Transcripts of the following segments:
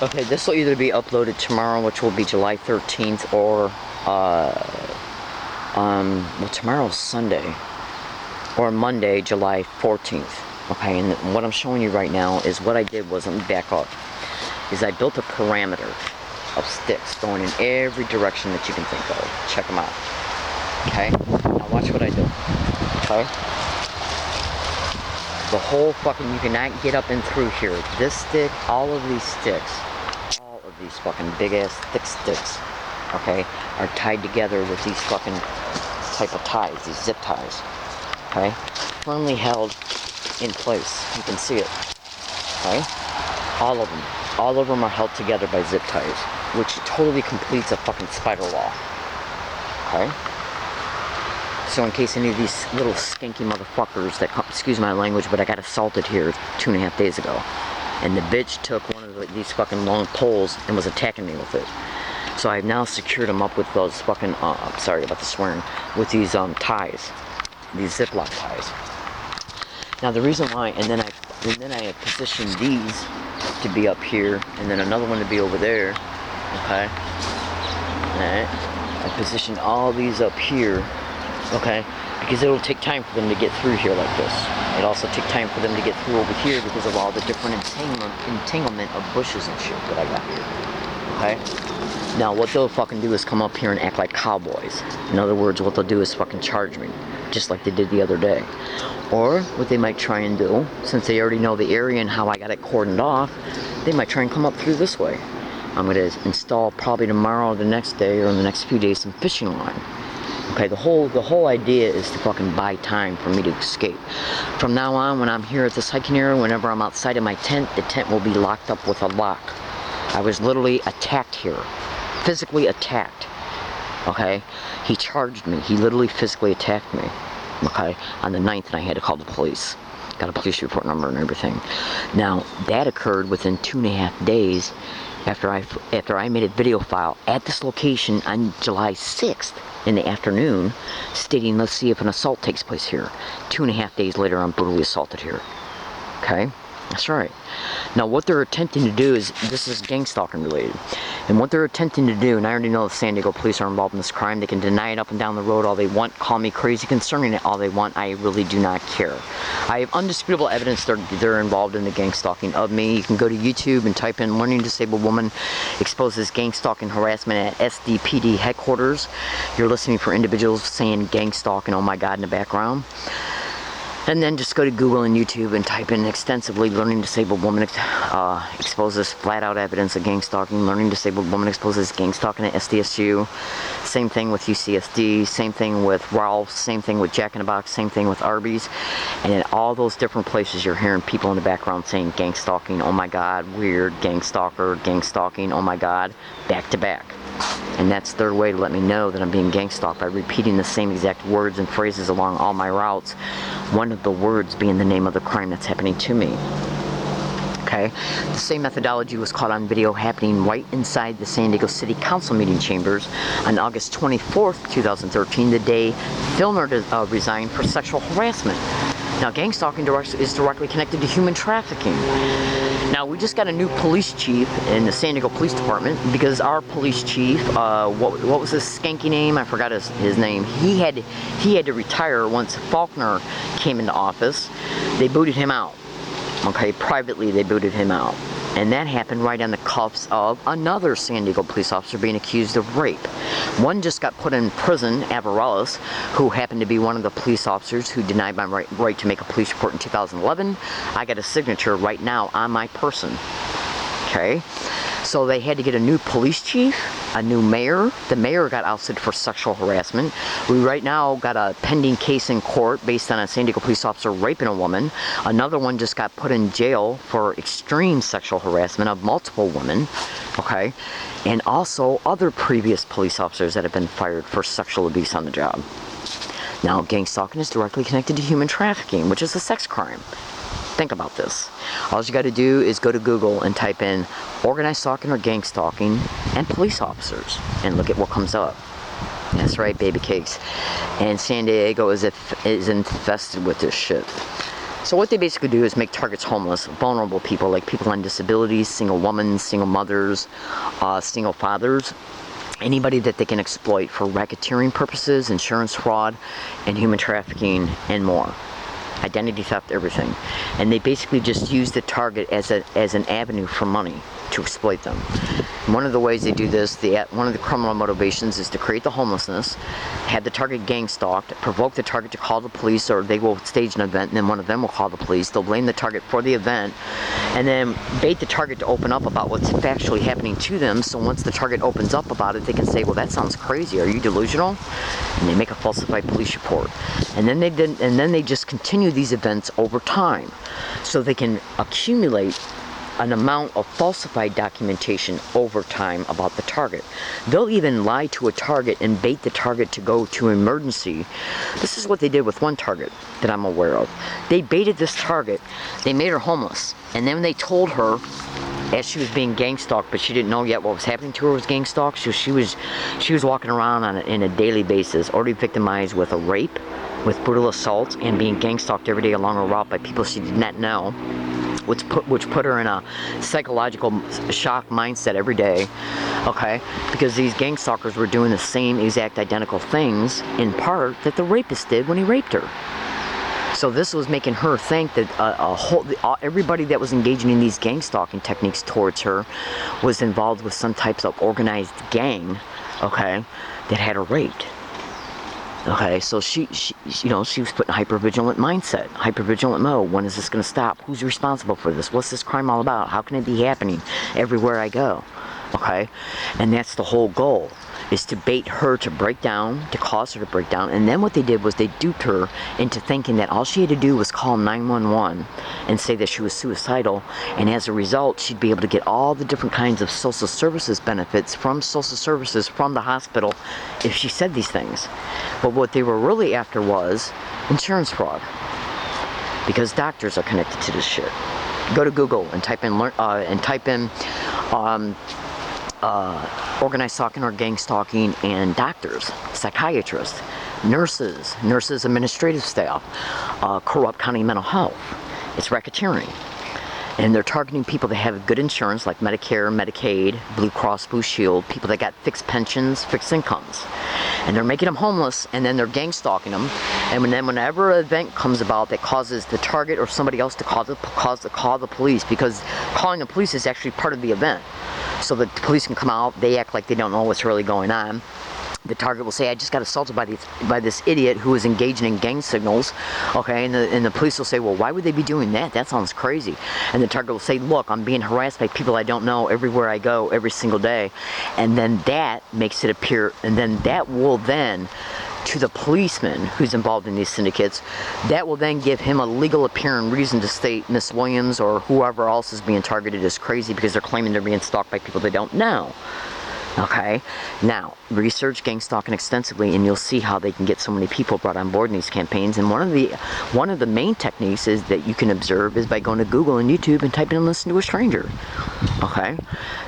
Okay, this will either be uploaded tomorrow, which will be July 13th, or, well, tomorrow's Sunday, or Monday, July 14th. Okay, and what I'm showing you right now is what I did was, let me back up, is I built a perimeter of sticks going in every direction that you can think of. Check them out. Okay, now watch what I do. Okay, the whole fucking, you cannot get up and through here. This stick, all of these sticks, all of these fucking big ass thick sticks, okay, are tied together with these fucking type of ties, these zip ties. Okay, firmly held in place. You can see it. Okay, all of them are held together by zip ties, which totally completes a fucking spider wall. Okay, so in case any of these little skanky motherfuckers that come, excuse my language, but I got assaulted here 2.5 days ago, and the bitch took one of these fucking long poles and was attacking me with it. So I've now secured them up with those fucking, sorry about the swearing, with these ties, these Ziploc ties. Now the reason why, and then I positioned these to be up here, and then another one to be over there. Okay. Alright. I positioned all these up here. Okay. Because it'll take time for them to get through here like this. It'll also take time for them to get through over here because of all the different entanglement of bushes and shit that I got here. Okay. Now what they'll fucking do is come up here and act like cowboys. In other words, what they'll do is fucking charge me, just like they did the other day. Or what they might try and do, since they already know the area and how I got it cordoned off, they might try and come up through this way. I'm going to install probably tomorrow or the next day or in the next few days some fishing line. Okay, the whole idea is to fucking buy time for me to escape. From now on, when I'm here at this hiking area, whenever I'm outside of my tent, the tent will be locked up with a lock. I was literally attacked here. Physically attacked. Okay? He charged me. He literally physically attacked me. Okay, on the 9th, and I had to call the police. Got a police report number and everything. Now, that occurred within 2.5 days after I made a video file at this location on July 6th in the afternoon, stating, let's see if an assault takes place here. 2.5 days later, I'm brutally assaulted here. Okay? That's right. Now, what they're attempting to do is, this is gang stalking related, and what they're attempting to do, and I already know the San Diego police are involved in this crime, they can deny it up and down the road all they want, call me crazy concerning it all they want, I really do not care. I have undisputable evidence they're involved in the gang stalking of me. You can go to YouTube and type in learning disabled woman exposes gang stalking harassment at SDPD headquarters. You're listening for individuals saying gang stalking, oh my god, in the background. And then just go to Google and YouTube and type in extensively learning disabled woman exposes flat out evidence of gang stalking. Learning disabled woman exposes gang stalking at SDSU. Same thing with UCSD. Same thing with Ralph's. Same thing with Jack in the Box. Same thing with Arby's. And in all those different places, you're hearing people in the background saying gang stalking. Oh my God, weird. Gang stalker. Gang stalking. Oh my God. Back to back. And that's their way to let me know that I'm being gang stalked by repeating the same exact words and phrases along all my routes. One of the words being the name of the crime that's happening to me. Okay? The same methodology was caught on video happening right inside the San Diego City Council meeting chambers on August 24th, 2013, the day Filner resigned for sexual harassment. Now, gang stalking is directly connected to human trafficking. Now, we just got a new police chief in the San Diego Police Department because our police chief, what was his skanky name? I forgot his name. He had to retire once Faulkner came into office. They booted him out. Okay, privately they booted him out. And that happened right on the cuffs of another San Diego police officer being accused of rape. One just got put in prison, Averellis, who happened to be one of the police officers who denied my right to make a police report in 2011. I got a signature right now on my person. Okay? So they had to get a new police chief, a new mayor. The mayor got ousted for sexual harassment. We right now got a pending case in court based on a San Diego police officer raping a woman. Another one just got put in jail for extreme sexual harassment of multiple women. Okay? And also other previous police officers that have been fired for sexual abuse on the job. Now, gang stalking is directly connected to human trafficking, which is a sex crime. Think about this. All you got to do is go to Google and type in organized stalking or gang stalking and police officers and look at what comes up. That's right, baby cakes. And San Diego is infested with this shit. So what they basically do is make targets homeless, vulnerable people, like people on disabilities, single women, single mothers, single fathers, anybody that they can exploit for racketeering purposes, insurance fraud, and human trafficking, and more. Identity theft, everything. And they basically just use the target as an avenue for money to exploit them. And one of the ways they do this, one of the criminal motivations is to create the homelessness, have the target gang stalked, provoke the target to call the police, or they will stage an event and then one of them will call the police. They'll blame the target for the event and then bait the target to open up about what's factually happening to them. So once the target opens up about it, they can say, well, that sounds crazy. Are you delusional? And they make a falsified police report. And then they just continue these events over time so they can accumulate an amount of falsified documentation over time about the target. They'll even lie to a target and bait the target to go to emergency. This is what they did with one target that I'm aware of. They baited this target, they made her homeless, and then they told her as she was being gang stalked, but she didn't know yet what was happening to her was gang stalked. So she was walking around in a daily basis, already victimized with a rape, with brutal assault, and being gang stalked every day along her route by people she did not know, which put her in a psychological shock mindset every day, okay? Because these gang stalkers were doing the same exact identical things, in part, that the rapist did when he raped her. So this was making her think that everybody that was engaging in these gang stalking techniques towards her was involved with some types of organized gang, okay, that had her raped. Okay, so she was put in a hypervigilant mindset, hypervigilant mode. When is this going to stop? Who's responsible for this? What's this crime all about? How can it be happening everywhere I go? Okay, and that's the whole goal, is to bait her to break down, to cause her to break down. And then what they did was they duped her into thinking that all she had to do was call 911 and say that she was suicidal, and as a result she'd be able to get all the different kinds of social services benefits from social services from the hospital if she said these things. But what they were really after was insurance fraud, because doctors are connected to this shit. Go to Google and type in organized stalking or gang stalking, and doctors, psychiatrists, nurses, administrative staff, corrupt county mental health. It's racketeering. And they're targeting people that have good insurance like Medicare, Medicaid, Blue Cross Blue Shield, people that got fixed pensions, fixed incomes. And they're making them homeless, and then they're gang stalking them. And then whenever an event comes about that causes the target or somebody else to call the police, because calling the police is actually part of the event. So the police can come out, they act like they don't know what's really going on. The target will say, I just got assaulted by this idiot who was engaging in gang signals, okay, and the police will say, well, why would they be doing that? That sounds crazy. And the target will say, look, I'm being harassed by people I don't know everywhere I go, every single day. And then that makes it appear, and then that will then, to the policeman who's involved in these syndicates, that will then give him a legal appearance reason to state Miss Williams or whoever else is being targeted as crazy because they're claiming they're being stalked by people they don't know. Okay, now research gang stalking extensively, and you'll see how they can get so many people brought on board in these campaigns. And one of the main techniques is that you can observe is by going to Google and YouTube and typing in "listen to a stranger." Okay,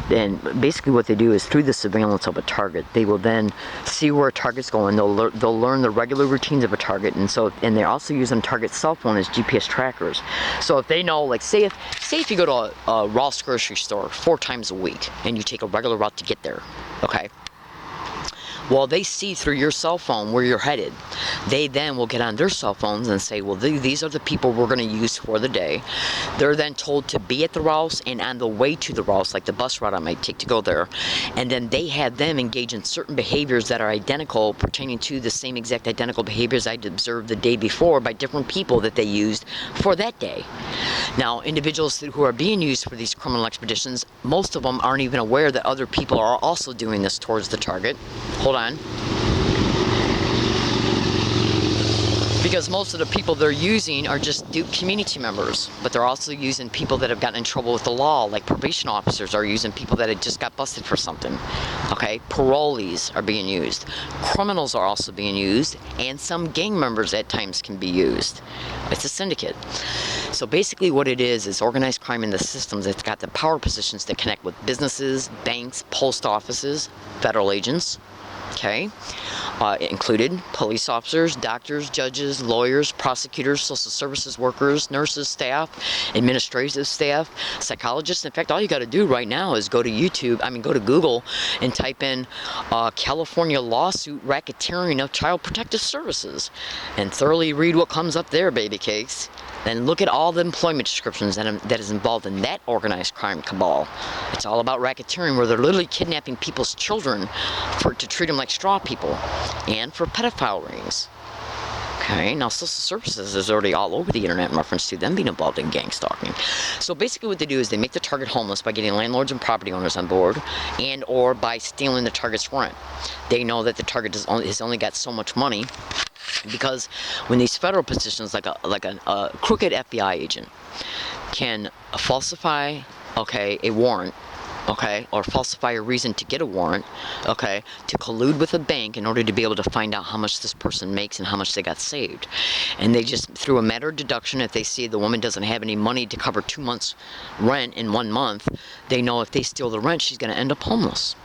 then basically what they do is through the surveillance of a target, they will then see where a target's going. They'll learn the regular routines of a target, and they're also using target's cell phone as GPS trackers. So if they know, like say if you go to a Ross grocery store 4 times a week and you take a regular route to get there. Okay. Well, they see through your cell phone where you're headed. They then will get on their cell phones and say, well, these are the people we're going to use for the day. They're then told to be at the Rouse and on the way to the Rouse, like the bus route I might take to go there. And then they have them engage in certain behaviors that are identical, pertaining to the same exact identical behaviors I'd observed the day before by different people that they used for that day. Now, individuals who are being used for these criminal expeditions, most of them aren't even aware that other people are also doing this towards the target. Hold on. Because most of the people they're using are just community members, but they're also using people that have gotten in trouble with the law, like probation officers are using people that had just got busted for something. Okay, parolees are being used. Criminals are also being used, and some gang members at times can be used. It's a syndicate. So basically what it is organized crime in the systems that's got the power positions that connect with businesses, banks, post offices, federal agents, Okay, included police officers, doctors, judges, lawyers, prosecutors, social services workers, nurses, staff, administrative staff, psychologists. In fact, all you got to do right now is go to Google and type in California lawsuit racketeering of Child Protective Services and thoroughly read what comes up there, baby cakes. Then look at all the employment descriptions that is involved in that organized crime cabal. It's all about racketeering, where they're literally kidnapping people's children to treat them like straw people, and for pedophile rings. Okay, now social services is already all over the internet in reference to them being involved in gang stalking. So basically what they do is they make the target homeless by getting landlords and property owners on board, and or by stealing the target's rent. They know that the target has only got so much money, because when these federal positions, like a crooked FBI agent can falsify, a warrant, or falsify a reason to get a warrant, to collude with a bank in order to be able to find out how much this person makes and how much they got saved. And they just, through a matter of deduction, if they see the woman doesn't have any money to cover 2 months' rent in 1 month, they know if they steal the rent, she's going to end up homeless.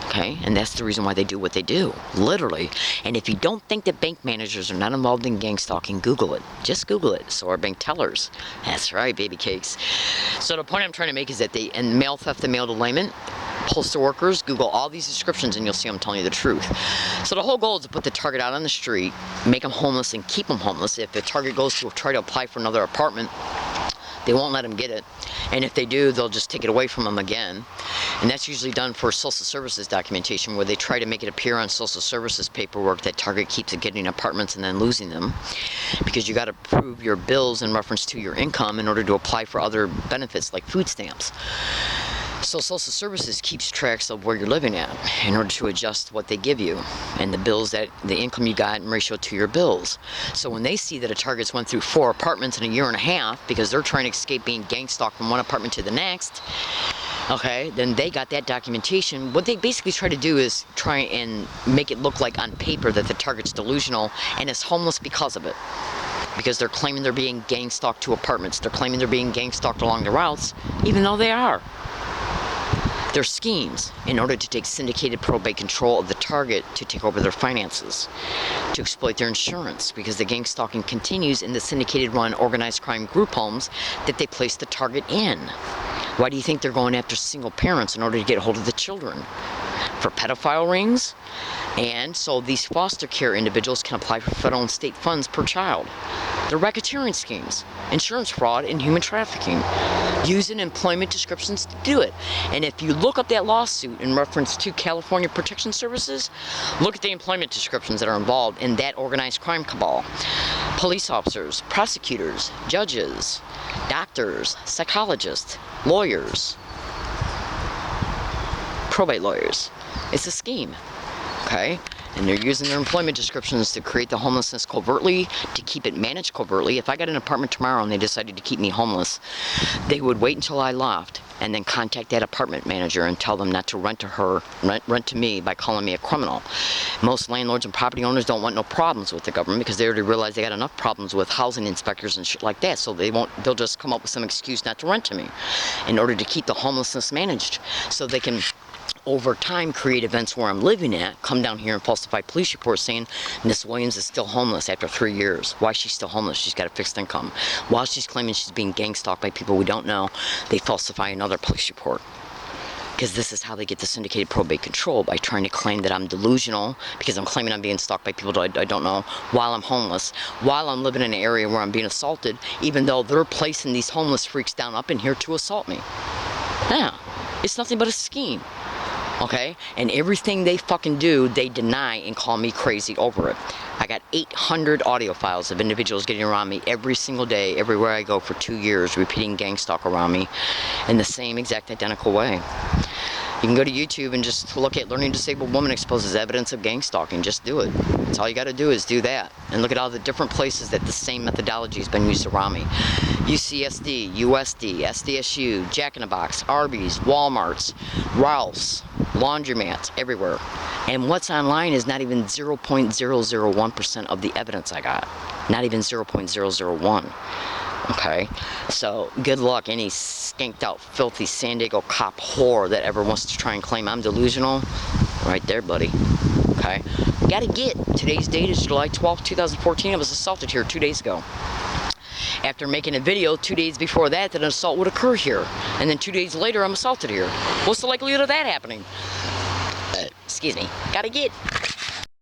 Okay, and that's the reason why they do what they do, literally. And if you don't think that bank managers are not involved in gang stalking, Google it. Just Google it. So are bank tellers. That's right, baby cakes. So the point I'm trying to make is that and mail theft and mail delayment, postal workers, Google all these descriptions and you'll see I'm telling you the truth. So the whole goal is to put the target out on the street, make them homeless and keep them homeless. If the target goes to try to apply for another apartment, they won't let them get it. And if they do, they'll just take it away from them again. And that's usually done for social services documentation, where they try to make it appear on social services paperwork that Target keeps getting apartments and then losing them. Because you got to prove your bills in reference to your income in order to apply for other benefits like food stamps. So social services keeps tracks of where you're living at in order to adjust what they give you and the bills, that the income you got in ratio to your bills. So when they see that a target's went through 4 apartments in a year and a half because they're trying to escape being gang stalked from one apartment to the next, then they got that documentation. What they basically try to do is try and make it look like on paper that the target's delusional and is homeless because of it. Because they're claiming they're being gang stalked to apartments. They're claiming they're being gang stalked along the routes, even though they are. Their schemes in order to take syndicated probate control of the target to take over their finances, to exploit their insurance, because the gang stalking continues in the syndicated run organized crime group homes that they place the target in. Why do you think they're going after single parents in order to get a hold of the children? For pedophile rings? And so these foster care individuals can apply for federal and state funds per child. They're racketeering schemes, insurance fraud, and human trafficking, using employment descriptions to do it. And if you look up that lawsuit in reference to California Protection Services, look at the employment descriptions that are involved in that organized crime cabal. Police officers, prosecutors, judges, doctors, psychologists, lawyers, probate lawyers. It's a scheme, And they're using their employment descriptions to create the homelessness covertly, to keep it managed covertly. If I got an apartment tomorrow and they decided to keep me homeless, they would wait until I left and then contact that apartment manager and tell them not to rent to me by calling me a criminal. Most landlords and property owners don't want no problems with the government because they already realize they got enough problems with housing inspectors and shit like that, so they'll just come up with some excuse not to rent to me in order to keep the homelessness managed, so they can over time create events where I'm living at, come down here and falsify police reports saying Miss Williams is still homeless after 3 years. Why is she still homeless? She's got a fixed income. While she's claiming she's being gang stalked by people we don't know, they falsify another police report. Because this is how they get the syndicated probate control, by trying to claim that I'm delusional because I'm claiming I'm being stalked by people I don't know, while I'm homeless, while I'm living in an area where I'm being assaulted, even though they're placing these homeless freaks down up in here to assault me. Yeah, it's nothing but a scheme. And everything they fucking do, they deny and call me crazy over it. I got 800 audio files of individuals getting around me every single day, everywhere I go for 2 years, repeating gang stalk around me in the same exact identical way. You can go to YouTube and just look at Learning Disabled Woman Exposes Evidence of Gang Stalking. Just do it. That's all you got to do, is do that. And look at all the different places that the same methodology has been used around me. UCSD, USD, SDSU, Jack in the Box, Arby's, Walmart's, Ralph's, laundromats, everywhere. And what's online is not even 0.001% of the evidence I got. Not even 0.001. So good luck any skanked out, filthy San Diego cop whore that ever wants to try and claim I'm delusional. Right there, buddy. Okay. Gotta get. Today's date is July 12th, 2014. I was assaulted here 2 days ago. After making a video 2 days before that an assault would occur here. And then 2 days later, I'm assaulted here. What's the likelihood of that happening? Excuse me. Gotta get.